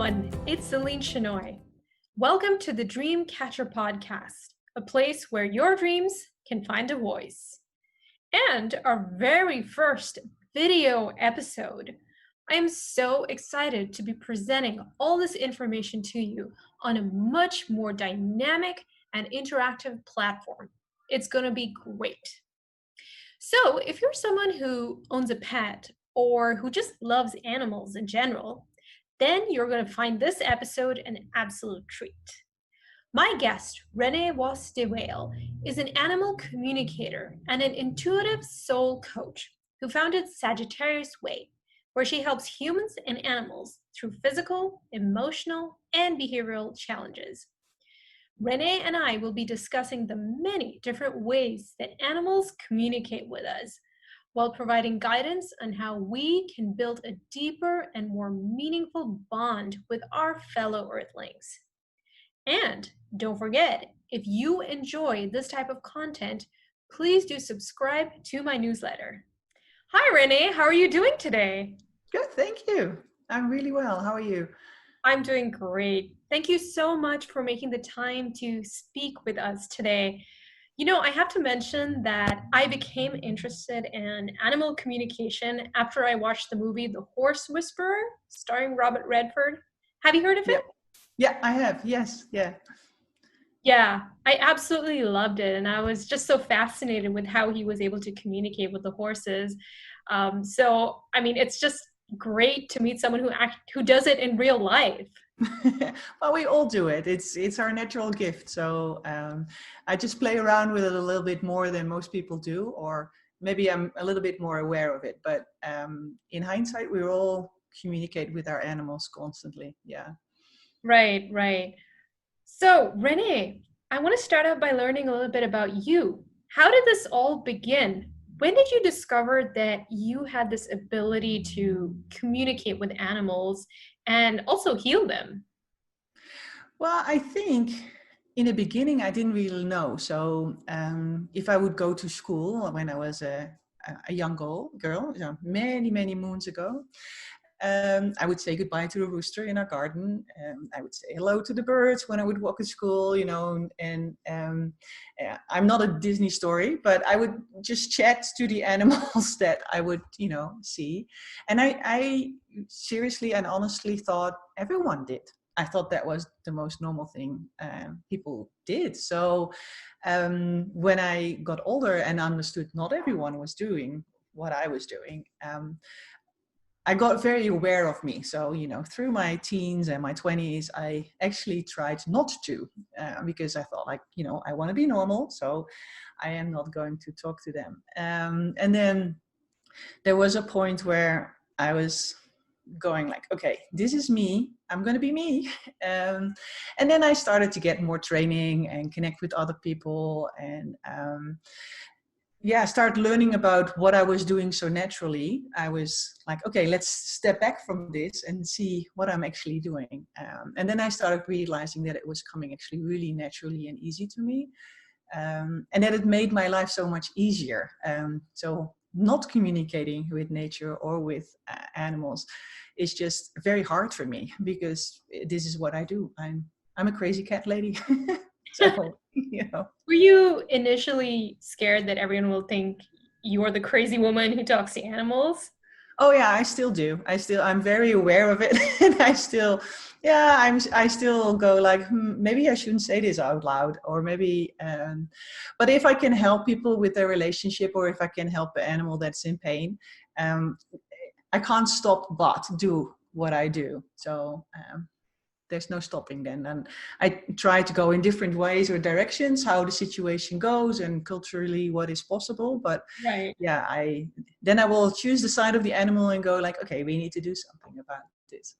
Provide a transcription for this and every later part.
everyone, it's Celine Chenoy. Welcome to the Dream Catcher Podcast, a place where your dreams can find a voice. And our very first video episode. I am so excited to be presenting all this information to you on a much more dynamic and interactive platform. It's going to be great. So, if you're someone who owns a pet or who just loves animals in general, then you're going to find this episode an absolute treat. My guest, Renee Vos de Wael, is an animal communicator and an intuitive soul coach who founded Sagittarius Way, where she helps humans and animals through physical, emotional, and behavioral challenges. Renee and I will be discussing the many different ways that animals communicate with us, while providing guidance on how we can build a deeper and more meaningful bond with our fellow Earthlings. And don't forget, if you enjoy this type of content, please do subscribe to my newsletter. Hi, Renee. How are you doing today? Good, thank you. I'm really well. How are you? I'm doing great. Thank you so much for making the time to speak with us today. You know, I have to mention that I became interested in animal communication after I watched the movie The Horse Whisperer, starring Robert Redford. Have you heard of it? Yeah, I have. Yes, yeah. Yeah, I absolutely loved it. And I was just so fascinated with how he was able to communicate with the horses. So, I mean, it's just great to meet someone who does it in real life. Well, we all do it. It's our natural gift. So I just play around with it a little bit more than most people do, or maybe I'm a little bit more aware of it. But in hindsight, we all communicate with our animals constantly. Yeah. Right. So, Renee, I want to start out by learning a little bit about you. How did this all begin? When did you discover that you had this ability to communicate with animals and also heal them? Well, I think in the beginning, I didn't really know. So if I would go to school when I was a young girl, you know, many moons ago, I would say goodbye to the rooster in our garden. I would say hello to the birds when I would walk to school, you know, and I'm not a Disney story, but I would just chat to the animals that I would, you know, see. And I seriously and honestly thought everyone did. I thought that was the most normal thing people did. So when I got older and understood not everyone was doing what I was doing, I got very aware of me. So, you know, through my teens and my 20s, I actually tried not to because I thought, like, you know, I want to be normal. So I am not going to talk to them. And then there was a point where I was going like, okay, this is me. I'm going to be me. And then I started to get more training and connect with other people and start learning about what I was doing so naturally. I was like, okay, let's step back from this and see what I'm actually doing. And then I started realizing that it was coming actually really naturally and easy to me. And that it made my life so much easier. So not communicating with nature or with animals is just very hard for me because this is what I do. I'm a crazy cat lady. So, you know. Were you initially scared that everyone will think you're the crazy woman who talks to animals? Oh yeah, I still do. I'm very aware of it. And I still go like, maybe I shouldn't say this out loud, or maybe, but if I can help people with their relationship, or if I can help an animal that's in pain, I can't stop but do what I do. So, there's no stopping then. And I try to go in different ways or directions, how the situation goes and culturally what is possible. But right. Yeah, I will choose the side of the animal and go like, okay, we need to do something about this.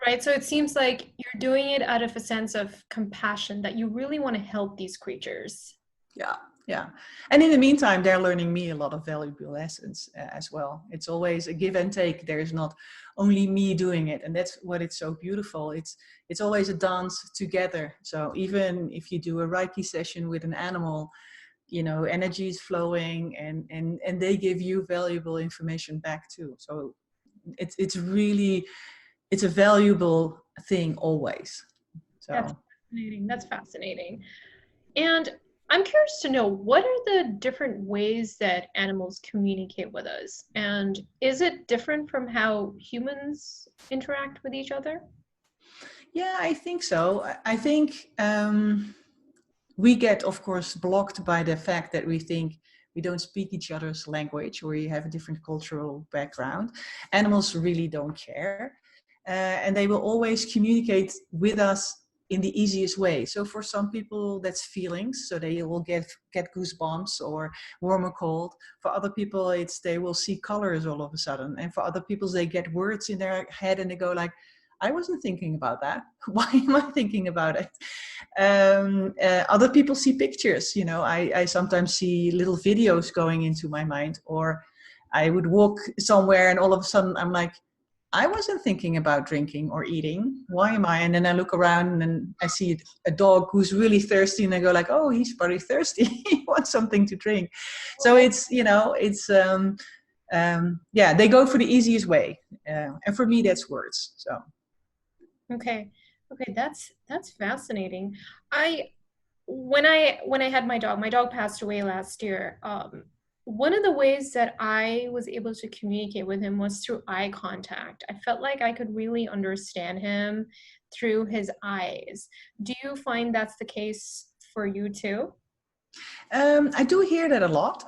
Right. So it seems like you're doing it out of a sense of compassion, that you really want to help these creatures. Yeah. And in the meantime, they're learning me a lot of valuable lessons as well. It's always a give and take. There's not only me doing it. And that's what it's so beautiful. It's always a dance together. So even if you do a Reiki session with an animal, you know, energy is flowing and they give you valuable information back too. So it's really it's a valuable thing always. That's So. fascinating. That's fascinating. And I'm curious to know, what are the different ways that animals communicate with us? And is it different from how humans interact with each other? Yeah, I think so. I think we get, of course, blocked by the fact that we think we don't speak each other's language, or we have a different cultural background. Animals really don't care. And they will always communicate with us in the easiest way. So for some people, that's feelings. So they will get goosebumps or warm or cold. For other people, it's they will see colors all of a sudden. And for other people, they get words in their head and they go like, I wasn't thinking about that. Why am I thinking about it? Other people see pictures. You know, I sometimes see little videos going into my mind, or I would walk somewhere and all of a sudden I'm like, I wasn't thinking about drinking or eating. Why am I? And then I look around and I see a dog who's really thirsty, and I go like, oh, he's probably thirsty. He wants something to drink. So it's, you know, it's yeah, they go for the easiest way, and for me that's words. So. Okay. Okay, that's fascinating. I when I had my dog passed away last year. One of the ways that I was able to communicate with him was through eye contact. I felt like I could really understand him through his eyes. Do you find that's the case for you too? I do hear that a lot.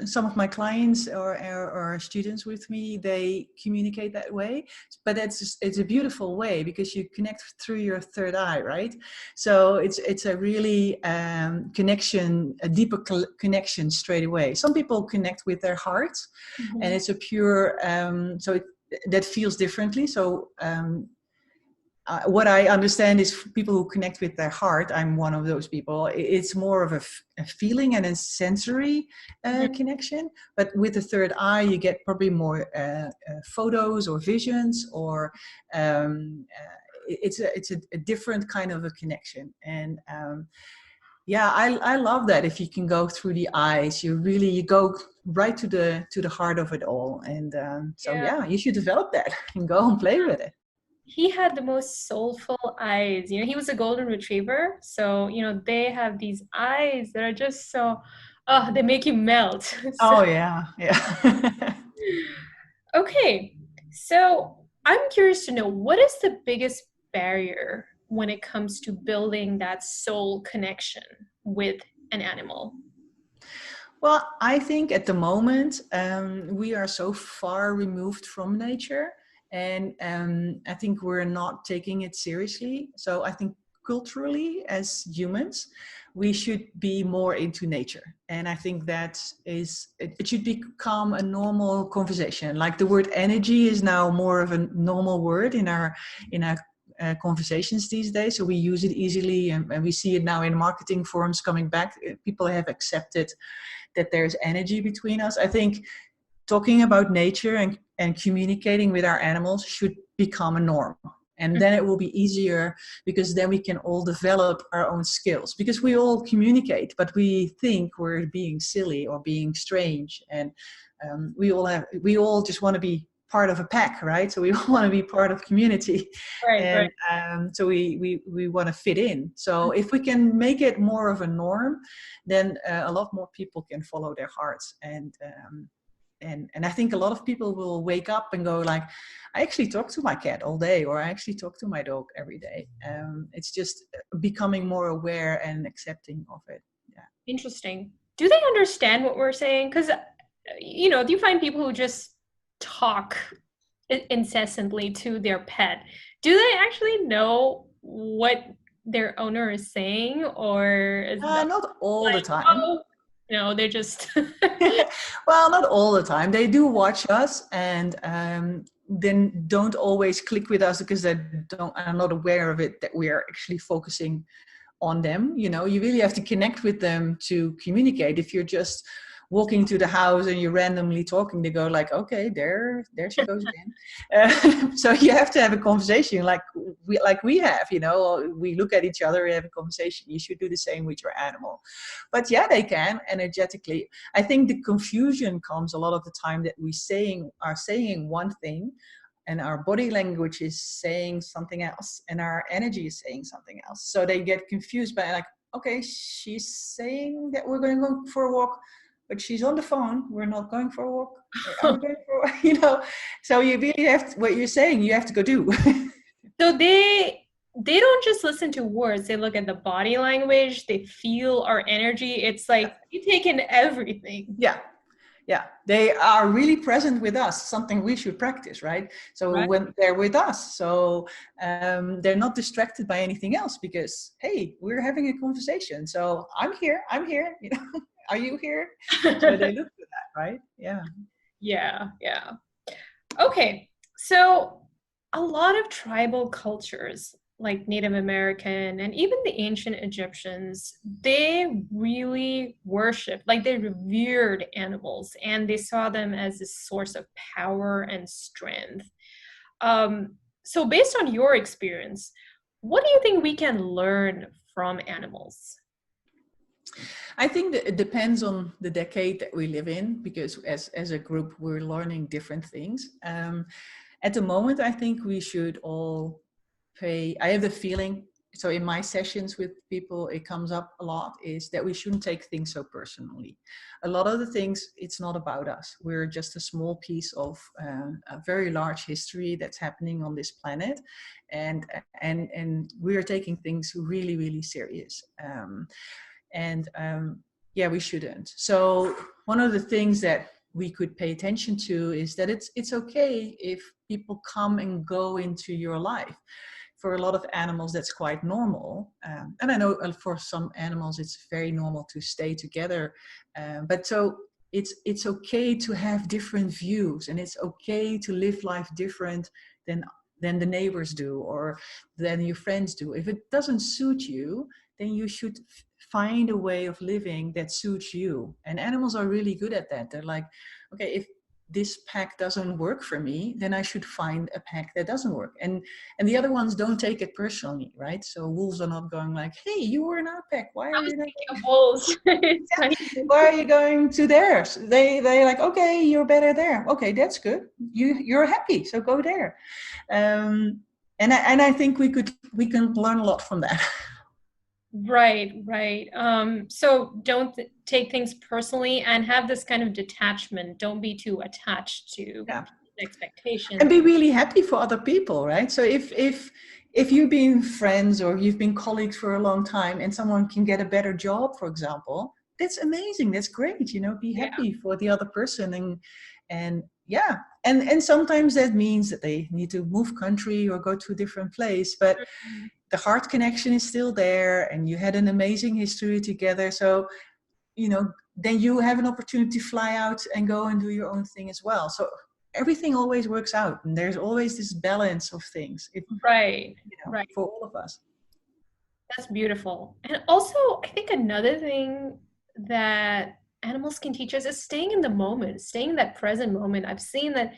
Some of my clients or students with me, they communicate that way. But it's a beautiful way because you connect through your third eye, right? So it's a really connection, a deeper connection straight away. Some people connect with their heart, and Mhm. it's a pure. That feels differently. So. What I understand is people who connect with their heart. I'm one of those people. It's more of a feeling and a sensory Mhm. connection. But with the third eye, you get probably more photos or visions, or it's a different kind of a connection. And yeah, I love that. If you can go through the eyes, you go right to the heart of it all. And so Yeah. yeah, you should develop that and go and play with it. He had the most soulful eyes. You know, he was a golden retriever, so they have these eyes that are just so, oh, they make you melt. So, Oh yeah, yeah. okay, so I'm curious to know, what is the biggest barrier when it comes to building that soul connection with an animal? Well, I think at the moment we are so far removed from nature, and I think we're not taking it seriously. So I think culturally, as humans, we should be more into nature, and I think that it should become a normal conversation. Like the word energy is now more of a normal word in our conversations these days, so we use it easily, and we see it now in marketing forums coming back. People have accepted that there's energy between us. I think talking about nature and communicating with our animals should become a norm. And then it will be easier, because then we can all develop our own skills, because we all communicate, but we think we're being silly or being strange. And we all just want to be part of a pack, right? So we all want to be part of community, Right, right. and so we want to fit in. So if we can make it more of a norm, then a lot more people can follow their hearts. And I think a lot of people will wake up and go like, I actually talk to my cat all day, or I actually talk to my dog every day. It's just becoming more aware and accepting of it. Yeah. Interesting. Do they understand what we're saying? Because, do you find people who just talk incessantly to their pet? Do they actually know what their owner is saying, or is that Not all the like, time. oh, no, they're just Well, not all the time. They do watch us, and then don't always click with us because they don't are not aware of it, that we are actually focusing on them. You know, you really have to connect with them to communicate. If you're just walking to the house and you're randomly talking, they go like, okay, there she goes again. So you have to have a conversation like we have, you know, we look at each other, we have a conversation. You should do the same with your animal. But yeah, they can energetically. I think the confusion comes a lot of the time that are saying one thing, and our body language is saying something else, and our energy is saying something else. So they get confused by like, okay, she's saying that we're going to go for a walk, but she's on the phone. We're not going for a walk. Are we going for a, so you really have to, what you're saying, you have to go do. So they don't just listen to words. They look at the body language. They feel our energy. It's like you take in everything. Yeah, they are really present with us, something we should practice, right? So Right. when they're with us, so they're not distracted by anything else because, hey, we're having a conversation. So I'm here, are you here? So they look for that, right? Yeah. Yeah. Okay. So a lot of tribal cultures, like Native American and even the ancient Egyptians, they really worshiped, like they revered animals and they saw them as a source of power and strength. So based on your experience, what do you think we can learn from animals? I think that it depends on the decade that we live in, because as a group, we're learning different things. At the moment, I think we should all I have the feeling, so in my sessions with people, it comes up a lot, is that we shouldn't take things so personally. A lot of the things, it's not about us. We're just a small piece of a very large history that's happening on this planet. And we're taking things really, really serious. Yeah, we shouldn't. So one of the things that we could pay attention to is that it's okay if people come and go into your life. For a lot of animals, that's quite normal. And I know for some animals, it's very normal to stay together. But so it's okay to have different views, and it's okay to live life different than the neighbors do or than your friends do. If it doesn't suit you, then you should find a way of living that suits you. And animals are really good at that. They're like, okay, if this pack doesn't work for me, then I should find a pack that doesn't work. And the other ones don't take it personally, right? So wolves are not going like, hey, you were in our pack. Why I are was you not? thinking of wolves. It's Yeah. funny. Why are you going to theirs? They like, okay, you're better there. Okay, that's good. You're happy, so go there. And I think we can learn a lot from that. Right. So don't take things personally and have this kind of detachment. Don't be too attached to Yeah. expectations. And be really happy for other people, right? So if you've been friends or you've been colleagues for a long time and someone can get a better job, for example, that's amazing. That's great. Be Yeah. happy for the other person. And yeah. And sometimes that means that they need to move country or go to a different place, but the heart connection is still there and you had an amazing history together. So, then you have an opportunity to fly out and go and do your own thing as well. So everything always works out, and there's always this balance of things. Right. For all of us. That's beautiful. And also, I think another thing that animals can teach us is staying in the moment, staying in that present moment. I've seen that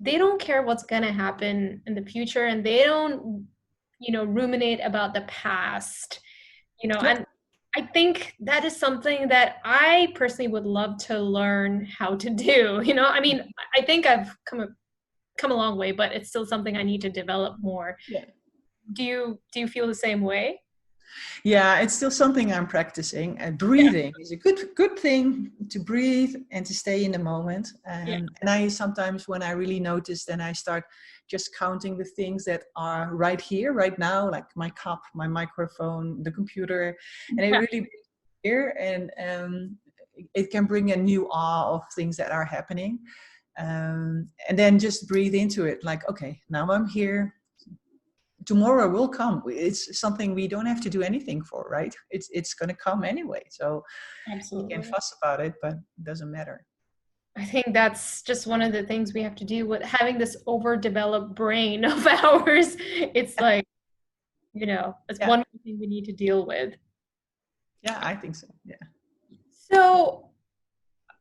they don't care what's going to happen in the future and they don't, ruminate about the past, Yep. and I think that is something that I personally would love to learn how to do. I mean, I think I've come a long way, but it's still something I need to develop more. Yeah. Do you feel the same way? Yeah, it's still something I'm practicing. Yeah. Breathing is a good thing, to breathe and to stay in the moment. Yeah. And I sometimes, when I really notice, then I start just counting the things that are right here, right now, like my cup, my microphone, the computer, and it Yeah. really here, and it can bring a new awe of things that are happening. And then just breathe into it, like, okay, now I'm here. Tomorrow will come. It's something we don't have to do anything for, right? It's going to come anyway. So you can Absolutely. fuss about it, but it doesn't matter. I think that's just one of the things we have to do with having this overdeveloped brain of ours. It's like, it's Yeah, one thing we need to deal with. yeah, I think so. Yeah. So,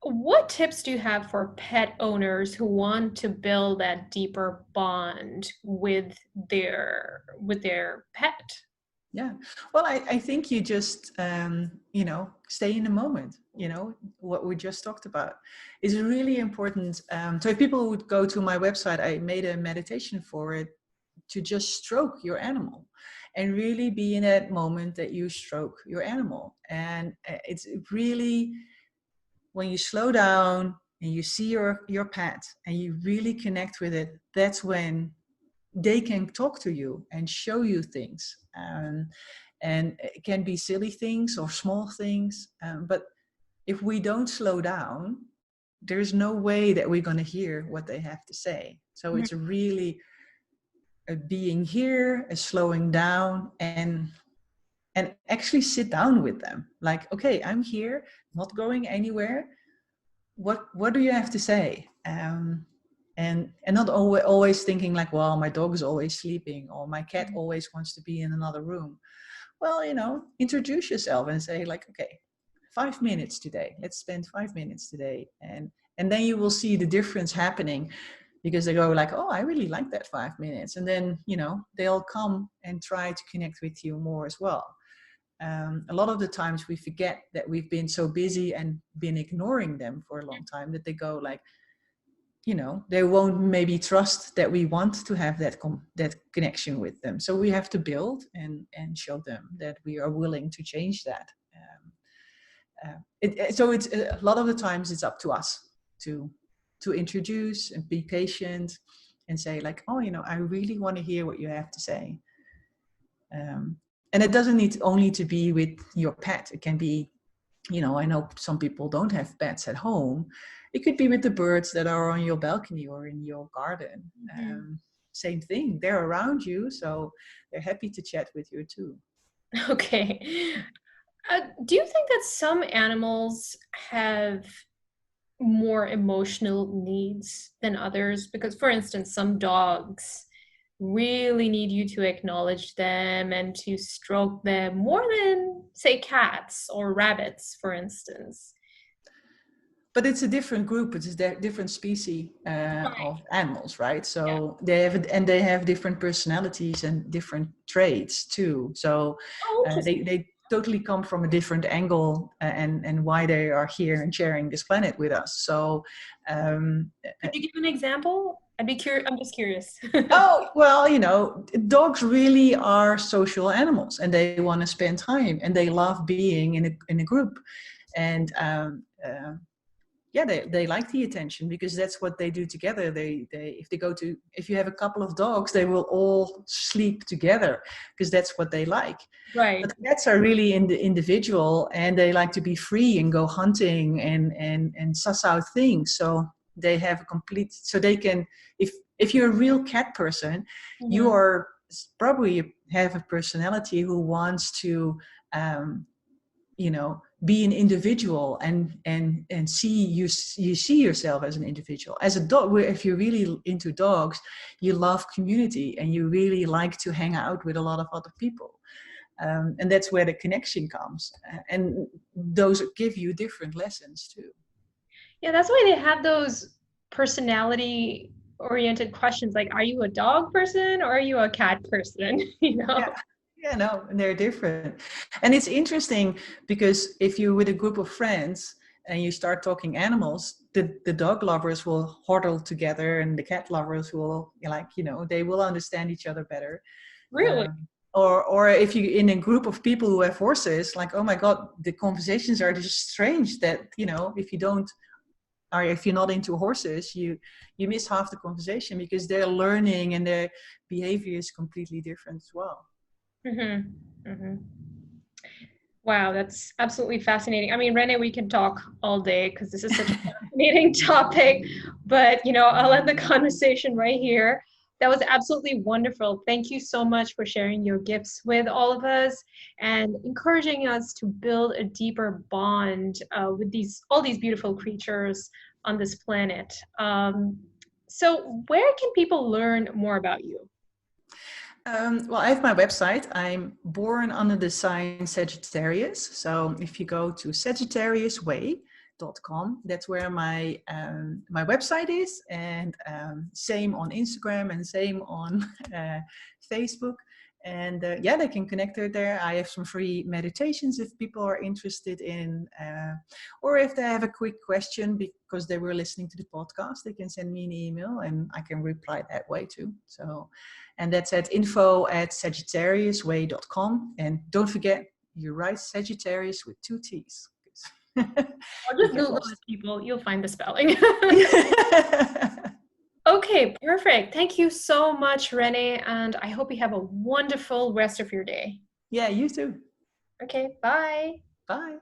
what tips do you have for pet owners who want to build that deeper bond with their pet? Yeah. Well, I think you just, stay in the moment, what we just talked about is really important. So if people would go to my website, I made a meditation for it to just stroke your animal and really be in that moment that you stroke your animal. And it's really, when you slow down and you see your pet and you really connect with it, that's when they can talk to you and show you things. And it can be silly things or small things. But if we don't slow down, there's no way that we're going to hear what they have to say. So it's really a being here, a slowing down, and actually sit down with them. Like, okay, I'm here, not going anywhere. What do you have to say? And not always thinking like, well, my dog is always sleeping or my cat always wants to be in another room. Well, introduce yourself and say like, okay, 5 minutes today. Let's spend 5 minutes today. And then you will see the difference happening, because they go like, oh, I really like that 5 minutes. And then, they'll come and try to connect with you more as well. A lot of the times we forget that we've been so busy and been ignoring them for a long time that they go like, they won't maybe trust that we want to have that connection with them. So we have to build and show them that we are willing to change that. So it's a lot of the times it's up to us to introduce and be patient and say like, oh, I really want to hear what you have to say. And it doesn't need only to be with your pet. It can be, I know some people don't have pets at home. It could be with the birds that are on your balcony or in your garden. Same thing. They're around you, so they're happy to chat with you too. Okay. Do you think that some animals have more emotional needs than others? Because, for instance, some dogs really need you to acknowledge them and to stroke them more than, say, cats or rabbits, for instance. But it's a different group. It's a different species of animals, right? So they have different personalities and different traits too. So they totally come from a different angle, and why they are here and sharing this planet with us. So could you give an example? I'm just curious. Oh, well, dogs really are social animals, and they want to spend time, and they love being in a group. And they like the attention, because that's what they do together. If you have a couple of dogs, they will all sleep together because that's what they like. Right. But cats are really individual, and they like to be free and go hunting and suss out things. So they have so they can, if you're a real cat person, you are probably have a personality who wants to be an individual and see you see yourself as an individual. As a dog, if you're really into dogs, you love community and you really like to hang out with a lot of other people, and that's where the connection comes, and those give you different lessons too. Yeah, that's why they have those personality oriented questions like, are you a dog person or are you a cat person? Yeah, no, they're different. And it's interesting because if you're with a group of friends and you start talking animals, the dog lovers will huddle together and the cat lovers will, they will understand each other better. Really? Or if you're in a group of people who have horses, like, oh my God, the conversations are just strange that, if you don't, or if you're not into horses, you miss half the conversation because they're learning and their behavior is completely different as well. Wow, that's absolutely fascinating. I mean, Renee, we can talk all day because this is such a fascinating topic, but I'll end the conversation right here. That was absolutely wonderful. Thank you so much for sharing your gifts with all of us and encouraging us to build a deeper bond with all these beautiful creatures on this planet. So where can people learn more about you? Well, I have my website. I'm born under the sign Sagittarius. So if you go to sagittariusway.com, that's where my website is, and same on Instagram and same on Facebook. And yeah, they can connect there. I have some free meditations if people are interested in, or if they have a quick question because they were listening to the podcast, they can send me an email and I can reply that way too. So, and that's at info@sagittariusway.com. And don't forget, you write Sagittarius with 2 T's. Or just Google it, people. You'll find the spelling. Okay, perfect. Thank you so much, Renee. And I hope you have a wonderful rest of your day. Yeah, you too. Okay, bye. Bye.